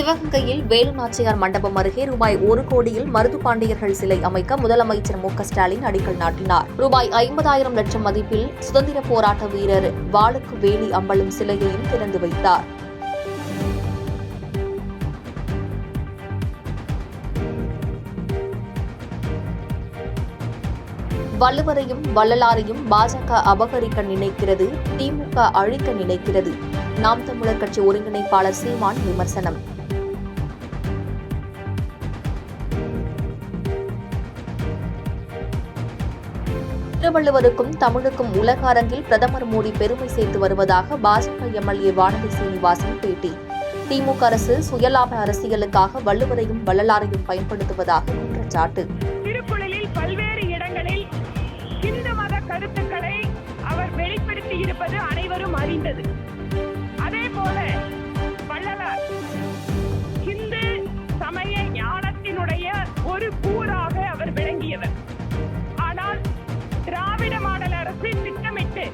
சிவகங்கையில் வேலுநாச்சியார் மண்டபம் அருகே ரூபாய் 1 கோடியில் மருது பாண்டியர்கள் சிலை அமைக்க முதலமைச்சர் மு.க.ஸ்டாலின் அடிக்கல் நாட்டினார். ரூபாய் 50,000 லட்சம் மதிப்பில் சுதந்திர போராட்ட வீரர் வாளுக்கு வேலி அம்பலம் சிலையையும் திறந்து வைத்தார். வள்ளுவரையும் வள்ளலாரையும் பாஜக அபகரிக்க நினைக்கிறது, திமுக அழிக்க நினைக்கிறது. நாம் தமிழர் கட்சி ஒருங்கிணைப்பாளர் சீமான் விமர்சனம். திருவள்ளுவருக்கும் தமிழுக்கும் உலக அரங்கில் பிரதமர் மோடி பெருமை சேர்த்து வருவதாக பாஜக எம்எல்ஏ வானதி சீனிவாசன் பேட்டி. திமுக அரசு சுயலாப அரசியலுக்காக வள்ளுவரையும் வள்ளலாரையும் பயன்படுத்துவதாக குற்றச்சாட்டு. திருக்குறளில் பல்வேறு இடங்களில் இந்து மத கருத்துக்களை அவர் வெளிப்படுத்தி இருப்பது அனைவரும் அறிந்தது. அதேபோல வள்ளலார் இந்து சமய ஞானத்தினுடைய ஒரு கூறாக அவர் விளங்கியவர். ஆனால் திராவிட மாடல் அரசு திட்டமிட்டு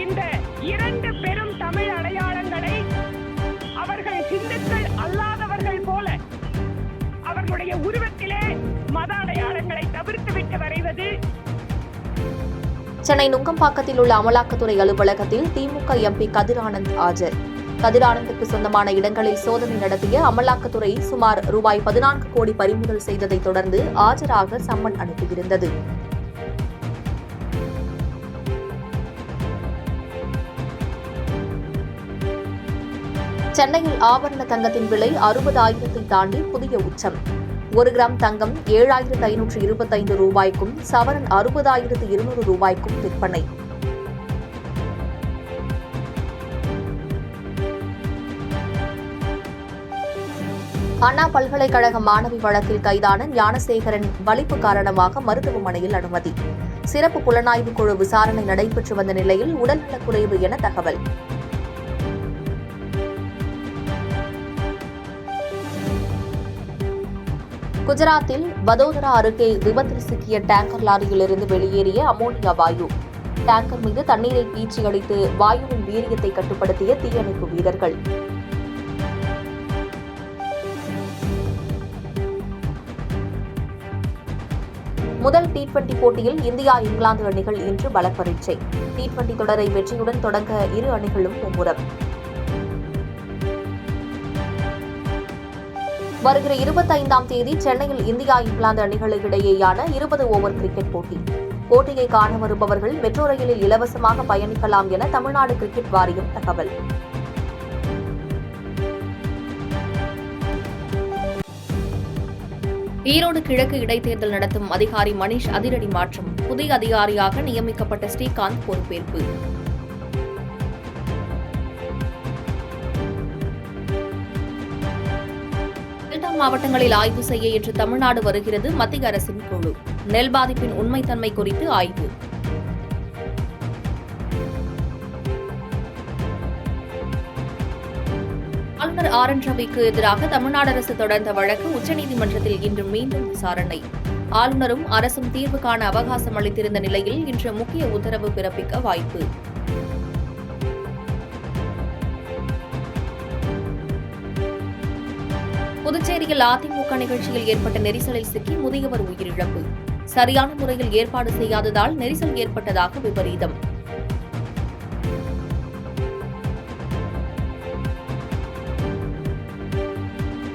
இந்த 2 பெரும் தமிழ் அடையாளங்களை அவர்கள் இந்துக்கள் அல்லாதவர்கள் போல அவர்களுடைய உருவத்திலே மத அடையாளங்களை தவிர்த்துவிட்டு வரைவது. சென்னை நுங்கம்பாக்கத்தில் உள்ள அமலாக்கத்துறை அலுவலகத்தில் திமுக எம்பி கதிர் ஆனந்த் ஆஜர். கதிர் ஆனந்துக்கு சொந்தமான இடங்களில் சோதனை நடத்திய அமலாக்கத்துறை சுமார் ரூபாய் 14 கோடி பறிமுதல் செய்ததை தொடர்ந்து ஆஜராக சம்மன் அனுப்பியிருந்தது. சென்னையில் ஆபரண தங்கத்தின் விலை 60,000 தாண்டி புதிய உச்சம். 1 கிராம் தங்கம் 7,525 ரூபாய்க்கும் சவரன் 60,200 ரூபாய்க்கும் விற்பனை. அண்ணா பல்கலைக்கழக மாணவி வழக்கில் கைதான ஞானசேகரன் வலிப்பு காரணமாக மருத்துவமனையில் அனுமதி. சிறப்பு புலனாய்வு குழு விசாரணை நடைபெற்று வந்த நிலையில் உடல்நலக்குறைவு என தகவல். குஜராத்தில் வதோதரா அருகே விபத்தில் சிக்கிய டேங்கர் லாரியிலிருந்து வெளியேறிய அமோனியா வாயு. டேங்கர் மீது தண்ணீரை பீச்சி அடித்து வாயுவின் வீரியத்தை கட்டுப்படுத்திய தீயணைப்பு வீரர்கள். முதல் T20 போட்டியில் இந்தியா இங்கிலாந்து அணிகள் இன்று பலப்பரீட்சை. T20 தொடரை வெற்றியுடன் தொடங்க இரு அணிகளும் மும்முரம். வருகிற 25ஆம் தேதி சென்னையில் இந்தியா இங்கிலாந்து அணிகளுக்கு இடையேயான 20 ஓவர் கிரிக்கெட் போட்டி. போட்டியை காண வருபவர்கள் மெட்ரோ ரயிலில் இலவசமாக பயணிக்கலாம் என தமிழ்நாடு கிரிக்கெட் வாரியம் தகவல். ஈரோடு கிழக்கு இடைத்தேர்தல் நடத்தும் அதிகாரி மணிஷ் அதிரடி மாற்றம். புதிய அதிகாரியாக நியமிக்கப்பட்ட ஸ்ரீகாந்த் பொறுப்பேற்பு. மாவட்டங்களில் ஆய்வு செய்ய இன்று தமிழ்நாடு வருகிறது மத்திய அரசின் குழு. நெல் பாதிப்பின் உண்மைத்தன்மை குறித்து ஆய்வு. ஆளுநர் RN ரவிக்கு எதிராக தமிழ்நாடு அரசு தொடர்ந்த வழக்கு உச்சநீதிமன்றத்தில் இன்று மீண்டும் விசாரணை. ஆளுநரும் அரசும் தீர்வு காண அவகாசம் அளித்திருந்த நிலையில் இன்று முக்கிய உத்தரவு பிறப்பிக்க வாய்ப்பு. புதுச்சேரியில் அதிமுக நிகழ்ச்சியில் ஏற்பட்ட நெரிசலில் சிக்கி முதியவர் உயிரிழப்பு. சரியான முறையில் ஏற்பாடு செய்யாததால் நெரிசல் ஏற்பட்டதாக விபரீதம்.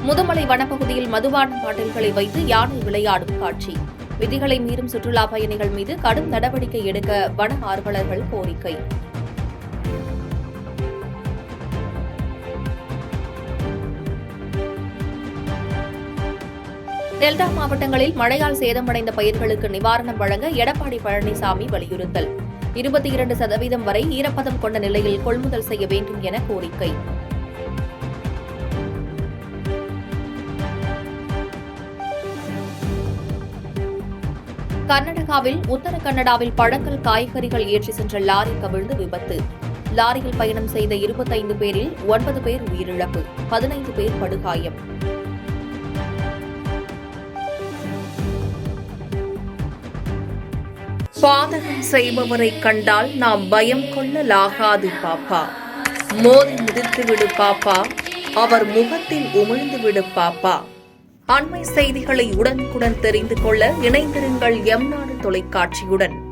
முதுமலை வனப்பகுதியில் மதுபான பாட்டில்களை வைத்து யானை விளையாடும் காட்சி. விதிகளை மீறும் சுற்றுலா பயணிகள் மீது கடும் நடவடிக்கை எடுக்க வன ஆர்வலர்கள் கோரிக்கை. டெல்டா மாவட்டங்களில் மழையால் சேதமடைந்த பயிர்களுக்கு நிவாரணம் வழங்க எடப்பாடி பழனிசாமி வலியுறுத்தல். 22% வரை ஈரப்பதம் கொண்ட நிலையில் கொள்முதல் செய்ய வேண்டும் என கோரிக்கை. கர்நாடகாவில் உத்தர கன்னடாவில் பழங்கள் காய்கறிகள் ஏற்றி சென்ற லாரி கவிழ்ந்து விபத்து. லாரியில் பயணம் செய்த 25 பேரில் 9 பேர் உயிரிழப்பு, 15 பேர் படுகாயம். பாதகம் செய்பவரை கண்டால் நாம் பயம் கொள்ளலாகாது பாப்பா. மோதி மிதித்து விடு பாப்பா, அவர் முகத்தில் உமிழ்ந்துவிடு பாப்பா. அண்மை செய்திகளை உடனுக்குடன் தெரிந்து கொள்ள இணைந்திருங்கள் எம் நாடு தொலைக்காட்சியுடன்.